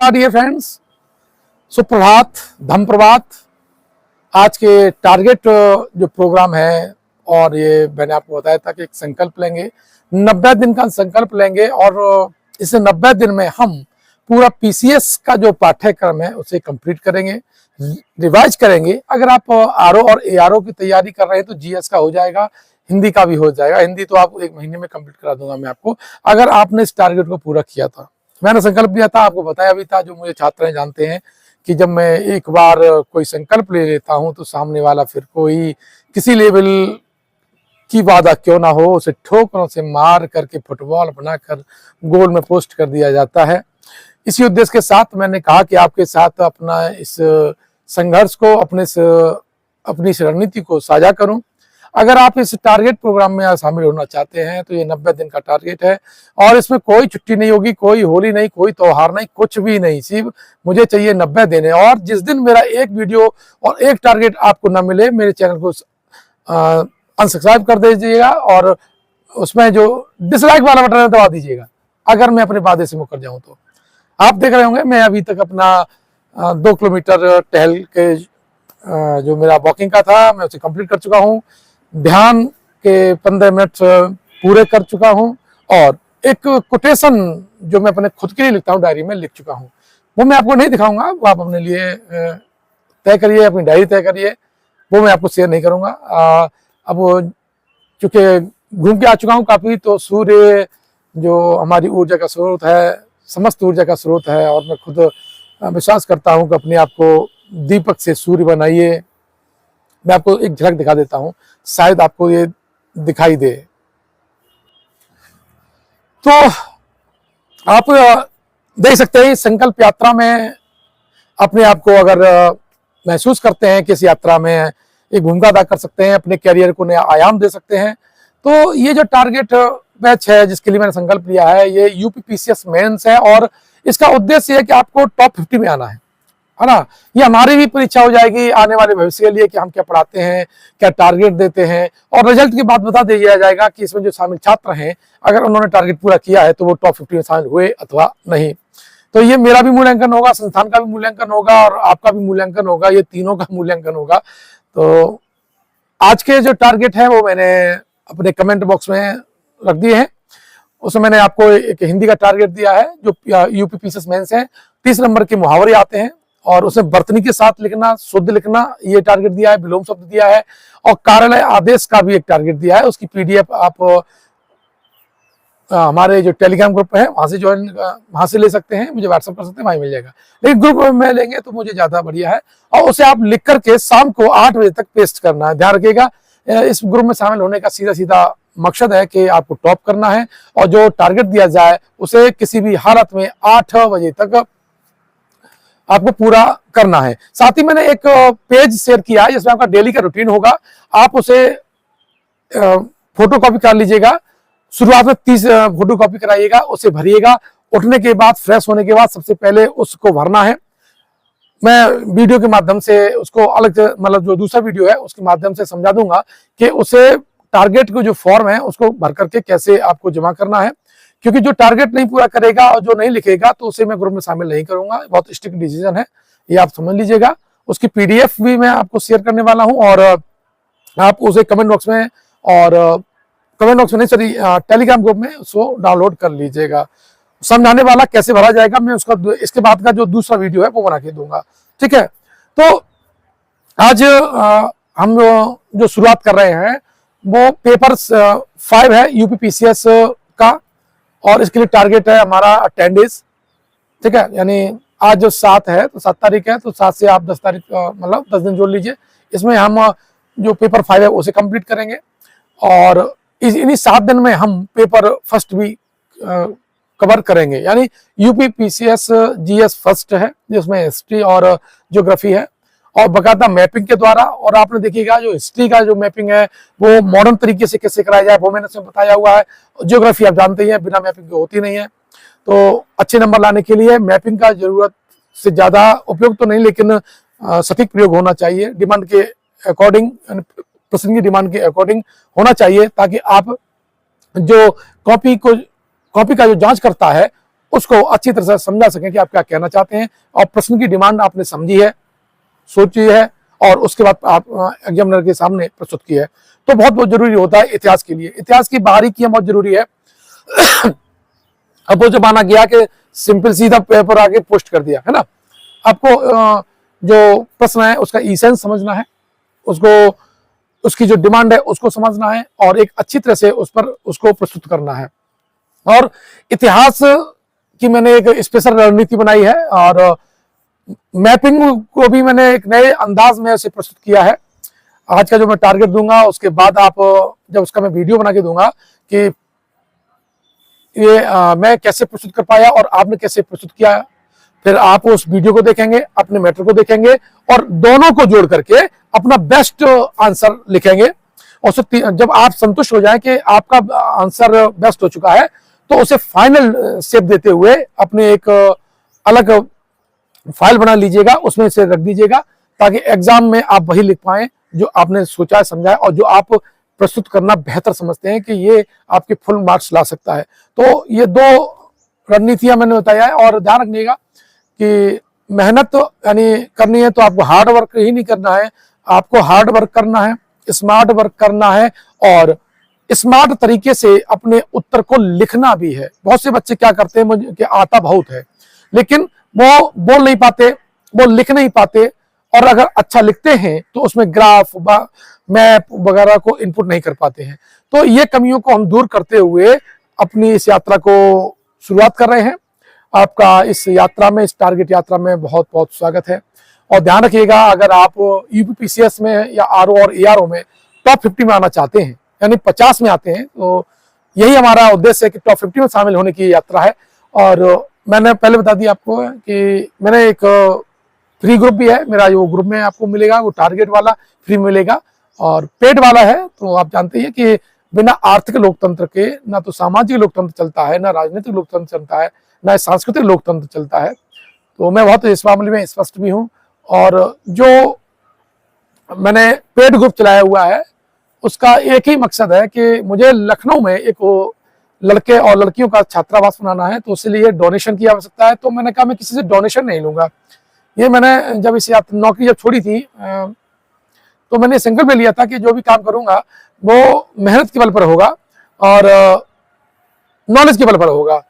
Dear friends, सुप्रभात, धम प्रभात। आज के टारगेट जो प्रोग्राम है, और ये मैंने आपको बताया था कि एक संकल्प लेंगे, 90 दिन का संकल्प लेंगे और इस 90 दिन में हम पूरा पीसीएस का जो पाठ्यक्रम है उसे कंप्लीट करेंगे, रिवाइज करेंगे। अगर आप आरओ और एआरओ की तैयारी कर रहे हैं तो जीएस का हो जाएगा, हिंदी का भी हो जाएगा। हिंदी तो आप 1 महीने में कंप्लीट करा दूंगा मैं आपको, अगर आपने इस टारगेट को पूरा किया था। मैंने संकल्प लिया था, आपको बताया भी था, जो मुझे छात्र हैं जानते हैं कि जब मैं एक बार कोई संकल्प ले लेता हूं तो सामने वाला फिर कोई किसी लेवल की वादा क्यों ना हो, उसे ठोकरों से मार करके फुटबॉल बनाकर गोल में पोस्ट कर दिया जाता है। इसी उद्देश्य के साथ मैंने कहा कि आपके साथ अपना इस संघर्ष को, अपनी इस रणनीति को साझा करूं। अगर आप इस टारगेट प्रोग्राम में शामिल होना चाहते हैं तो ये 90 दिन का टारगेट है और इसमें कोई छुट्टी नहीं होगी, कोई होली नहीं, कोई त्योहार नहीं, कुछ भी नहीं। सिर्फ मुझे चाहिए 90 दिन है। और जिस दिन मेरा एक वीडियो और एक टारगेट आपको ना मिले, मेरे चैनल को अनसब्सक्राइब कर दीजिएगा और उसमें जो डिसलाइक वाला बटन है दबा दीजिएगा, अगर मैं अपने वादे से मुकर जाऊं तो। आप देख रहे होंगे मैं अभी तक अपना 2 किलोमीटर टहल के जो मेरा वॉकिंग का था मैं उसे कंप्लीट कर चुका हूं। ध्यान के 15 मिनट पूरे कर चुका हूं और एक कोटेशन जो मैं अपने खुद के लिए लिखता हूं डायरी में लिख चुका हूं। वो मैं आपको नहीं दिखाऊंगा, वो आप अपने लिए तय करिए, अपनी डायरी तय करिए, वो मैं आपको शेयर नहीं करूंगा। अब चूंकि घूम के आ चुका हूं काफी, तो सूर्य जो हमारी ऊर्जा का स्रोत है, समस्त ऊर्जा का स्रोत है, और मैं खुद विश्वास करता हूं कि अपने आप को दीपक से सूर्य बनाइए। मैं आपको एक झलक दिखा देता हूं, शायद आपको ये दिखाई दे। तो आप देख सकते हैं संकल्प यात्रा में अपने आप को अगर महसूस करते हैं कि इस यात्रा में एक भूमिका अदा कर सकते हैं, अपने कैरियर को नया आयाम दे सकते हैं, तो ये जो टारगेट बैच है जिसके लिए मैंने संकल्प लिया है, ये यूपी पीसीएस मेंस है और इसका उद्देश्य है कि आपको टॉप 50 में आना है ना। ये हमारी भी परीक्षा हो जाएगी आने वाले भविष्य के लिए कि हम क्या पढ़ाते हैं, क्या टारगेट देते हैं, और रिजल्ट की बात बता दिया जाएगा कि इसमें जो शामिल छात्र हैं अगर उन्होंने टारगेट पूरा किया है तो वो टॉप 50 में शामिल हुए अथवा नहीं। तो ये मेरा भी मूल्यांकन होगा, संस्थान का भी मूल्यांकन होगा और आपका भी मूल्यांकन होगा, ये तीनों का मूल्यांकन होगा। तो आज के जो टारगेट है वो मैंने अपने कमेंट बॉक्स में रख दिए हैं। उसमें मैंने आपको एक हिंदी का टारगेट दिया है जो यूपी पीसीएस मेंस है। 30 नंबर के मुहावरे आते हैं और उसे वर्तनी के साथ लिखना, शुद्ध लिखना, ये टारगेट दिया है। विलोम शब्द दिया है और कार्यालय आदेश का भी एक टारगेट दिया है। उसकी पीडीएफ आप हमारे जो टेलीग्राम ग्रुप है वहां से ले सकते हैं, मुझे व्हाट्सएप कर सकते हैं, वहीं मिल जाएगा। लेकिन ग्रुप में लेंगे तो मुझे ज्यादा बढ़िया है। और उसे आप लिख करके शाम को 8 बजे तक पेस्ट करना है। ध्यान रखिएगा, इस ग्रुप में शामिल होने का सीधा सीधा मकसद है कि आपको टॉप करना है और जो टारगेट दिया जाए उसे किसी भी हालत में 8 बजे तक आपको पूरा करना है। साथ ही मैंने एक पेज शेयर किया है जिसमें आपका डेली का रूटीन होगा। आप उसे फोटो कॉपी कर लीजिएगा। शुरुआत में 30 फोटो कॉपी कराइएगा, उसे भरिएगा। उठने के बाद, फ्रेश होने के बाद सबसे पहले उसको भरना है। मैं वीडियो के माध्यम से उसको अलग, मतलब जो दूसरा वीडियो है उसके माध्यम से समझा दूंगा कि उसे टारगेट को जो फॉर्म है उसको भर करके कैसे आपको जमा करना है। क्योंकि जो टारगेट नहीं पूरा करेगा और जो नहीं लिखेगा तो उसे मैं ग्रुप में शामिल नहीं करूंगा। बहुत स्ट्रिक्ट डिसीजन है, ये आप समझ लीजिएगा। उसकी पीडीएफ भी मैं आपको शेयर करने वाला हूं और आप उसे कमेंट बॉक्स में नहीं, सॉरी, टेलीग्राम ग्रुप में उसको डाउनलोड कर लीजिएगा। समझाने वाला कैसे भरा जाएगा मैं उसका इसके बाद का जो दूसरा वीडियो है वो बना के दूंगा, ठीक है। तो आज हम जो शुरुआत कर रहे हैं वो पेपर 5 है यूपी पीसीएस का, और इसके लिए टारगेट है हमारा 10 डेज, ठीक है। यानी आज जो 7 है तो 7 तारीख है, तो 7 से आप 10 तारीख मतलब 10 दिन जोड़ लीजिए। इसमें हम जो पेपर 5 है उसे कंप्लीट करेंगे और इन्हीं 7 दिन में हम पेपर फर्स्ट भी कवर करेंगे। यानी यूपी पीसीएस जीएस फर्स्ट है जिसमें हिस्ट्री और ज्योग्राफी है और बकायदा मैपिंग के द्वारा। और आपने देखिएगा जो हिस्ट्री का जो मैपिंग है वो मॉडर्न तरीके से कैसे कराया जाए वो मैंने इसमें बताया हुआ है। ज्योग्राफी आप जानते ही हैं बिना मैपिंग के होती नहीं है। तो अच्छे नंबर लाने के लिए मैपिंग का जरूरत से ज्यादा उपयोग तो नहीं, लेकिन सटीक प्रयोग होना चाहिए, डिमांड के अकॉर्डिंग, प्रश्न की डिमांड के अकॉर्डिंग होना चाहिए, ताकि आप जो कॉपी का जो जांच करता है उसको अच्छी तरह से समझा सकें कि आप क्या कहना चाहते हैं, और प्रश्न की डिमांड आपने समझी है, सोची है, और उसके बाद आप एग्जामिनर के सामने प्रस्तुत की है। तो बहुत बहुत जरूरी होता है इतिहास के लिए। इतिहास की बारीकियां बहुत जरूरी है। अब वो जमाना गया कि सिंपल सीधा पेपर आके पोस्ट कर दिया, है ना। आपको जो प्रश्न है उसका ई-सेंस समझना है, उसको उसकी जो डिमांड है उसको समझना है, और एक अच्छी तरह से उस पर उसको प्रस्तुत करना है। और इतिहास की मैंने एक स्पेशल रणनीति बनाई है, और मैपिंग को भी मैंने एक नए अंदाज में उसे प्रस्तुत किया है। आज का जो मैं टारगेट दूंगा, उसके बाद आप जब उसका मैं वीडियो बना के दूंगा कि ये मैं कैसे प्रस्तुत कर पाया और आपने कैसे प्रस्तुत किया, फिर आप उस वीडियो को देखेंगे, अपने मैटर को देखेंगे, और दोनों को जोड़ करके अपना बेस्ट आंसर लिखेंगे। और जब आप संतुष्ट हो जाए कि आपका आंसर बेस्ट हो चुका है, तो उसे फाइनल शेप देते हुए अपने एक अलग फाइल बना लीजिएगा, उसमें इसे रख दीजिएगा, ताकि एग्जाम में आप वही लिख पाएं जो आपने सोचा है, समझा है, और जो आप प्रस्तुत करना बेहतर समझते हैं कि ये आपके फुल मार्क्स ला सकता है। तो ये 2 रणनीतियां मैंने बताया है। और ध्यान रखिएगा कि मेहनत तो यानी करनी है तो आपको हार्ड वर्क ही नहीं करना है, आपको हार्ड वर्क करना है, स्मार्ट वर्क करना है, और स्मार्ट तरीके से अपने उत्तर को लिखना भी है। बहुत से बच्चे क्या करते हैं, मुझे कि आता बहुत है लेकिन वो बोल नहीं पाते, वो लिख नहीं पाते, और अगर अच्छा लिखते हैं तो उसमें ग्राफ, मैप वगैरह को इनपुट नहीं कर पाते हैं। तो ये कमियों को हम दूर करते हुए अपनी इस यात्रा को शुरुआत कर रहे हैं। आपका इस यात्रा में, इस टारगेट यात्रा में बहुत बहुत स्वागत है। और ध्यान रखिएगा, अगर आप यूपीपीसीएस में या आरओ और एआरओ में टॉप 50 में आना चाहते हैं, यानी 50 में आते हैं, तो यही हमारा उद्देश्य है कि टॉप 50 में शामिल होने की यात्रा है। और मैंने पहले बता दिया आपको कि मैंने एक फ्री ग्रुप भी है मेरा, जो ग्रुप में आपको मिलेगा वो टारगेट वाला फ्री मिलेगा, और पेड वाला है तो आप जानते हैं कि बिना आर्थिक लोकतंत्र के ना तो सामाजिक लोकतंत्र चलता है, ना राजनीतिक लोकतंत्र चलता है, ना सांस्कृतिक लोकतंत्र चलता है। तो मैं बहुत इस मामले में स्पष्ट भी हूँ। और जो मैंने पेड ग्रुप चलाया हुआ है उसका एक ही मकसद है कि मुझे लखनऊ में एक वो लड़के और लड़कियों का छात्रावास बनाना है, तो उसके लिए डोनेशन की आवश्यकता है। तो मैंने कहा मैं किसी से डोनेशन नहीं लूंगा। ये मैंने जब इस नौकरी जब छोड़ी थी तो मैंने संकल्प लिया था कि जो भी काम करूंगा वो मेहनत के बल पर होगा और नॉलेज के बल पर होगा।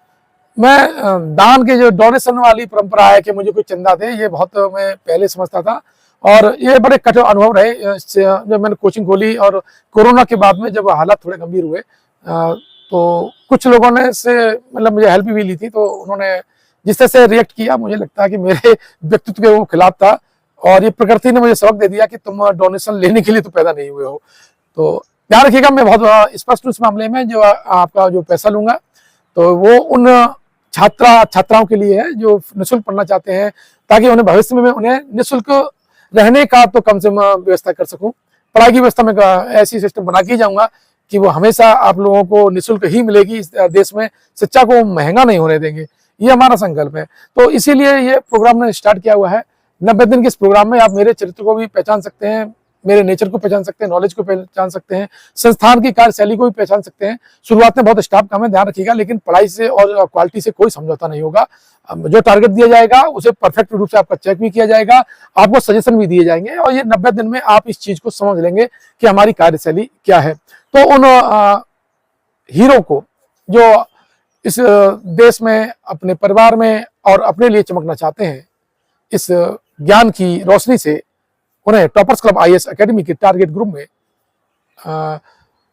मैं दान के जो डोनेशन वाली परंपरा है कि मुझे कोई चंदा दे, ये बहुत मैं पहले समझता था, और ये बड़े कठिन अनुभव रहे जब मैंने कोचिंग खोली। और कोरोना के बाद में जब हालात थोड़े गंभीर हुए तो कुछ लोगों ने से मतलब मुझे हेल्प भी ली थी, तो उन्होंने जिस तरह से रिएक्ट किया मुझे लगता है कि मेरे व्यक्तित्व के वो खिलाफ था, और ये प्रकृति ने मुझे सबक दे दिया कि तुम डोनेशन लेने के लिए तो पैदा नहीं हुए हो। तो ध्यान रखिएगा, मैं बहुत स्पष्ट हूं इस मामले में। जो आपका जो पैसा लूंगा तो वो उन छात्राओं के लिए है जो निःशुल्क पढ़ना चाहते हैं, ताकि उन्हें भविष्य में उन्हें निःशुल्क रहने का तो कम से कम व्यवस्था कर सकूं। पढ़ाई की व्यवस्था में ऐसी सिस्टम बना के जाऊंगा कि वो हमेशा आप लोगों को निःशुल्क ही मिलेगी। इस देश में शिक्षा को महंगा नहीं होने देंगे, ये हमारा संकल्प है। तो इसीलिए ये प्रोग्राम ने स्टार्ट किया हुआ है। 90 दिन के इस प्रोग्राम में आप मेरे चरित्र को भी पहचान सकते हैं, मेरे नेचर को पहचान सकते हैं, नॉलेज को पहचान सकते हैं, संस्थान की कार्यशैली को भी पहचान सकते हैं। शुरुआत में बहुत स्टाफ कम है, ध्यान रखिएगा, लेकिन पढ़ाई से और क्वालिटी से कोई समझौता नहीं होगा। जो टारगेट दिया जाएगा उसे परफेक्ट रूप से आपका चेक भी किया जाएगा, आपको सजेशन भी दिए जाएंगे, और ये 90 दिन में आप इस चीज को समझ लेंगे कि हमारी कार्यशैली क्या है। तो उन हीरो को जो इस देश में, अपने परिवार में और अपने लिए चमकना चाहते हैं, इस ज्ञान की रोशनी से उन्हें टॉपर्स क्लब आईएएस एकेडमी के टारगेट ग्रुप में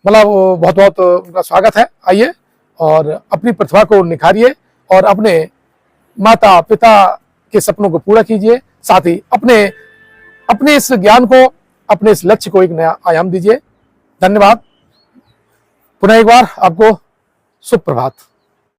मतलब बहुत बहुत उनका स्वागत है। आइए और अपनी प्रतिभा को निखारिए और अपने माता पिता के सपनों को पूरा कीजिए, साथ ही अपने इस ज्ञान को, अपने इस लक्ष्य को एक नया आयाम दीजिए। धन्यवाद। पुनः एक बार आपको सुप्रभात।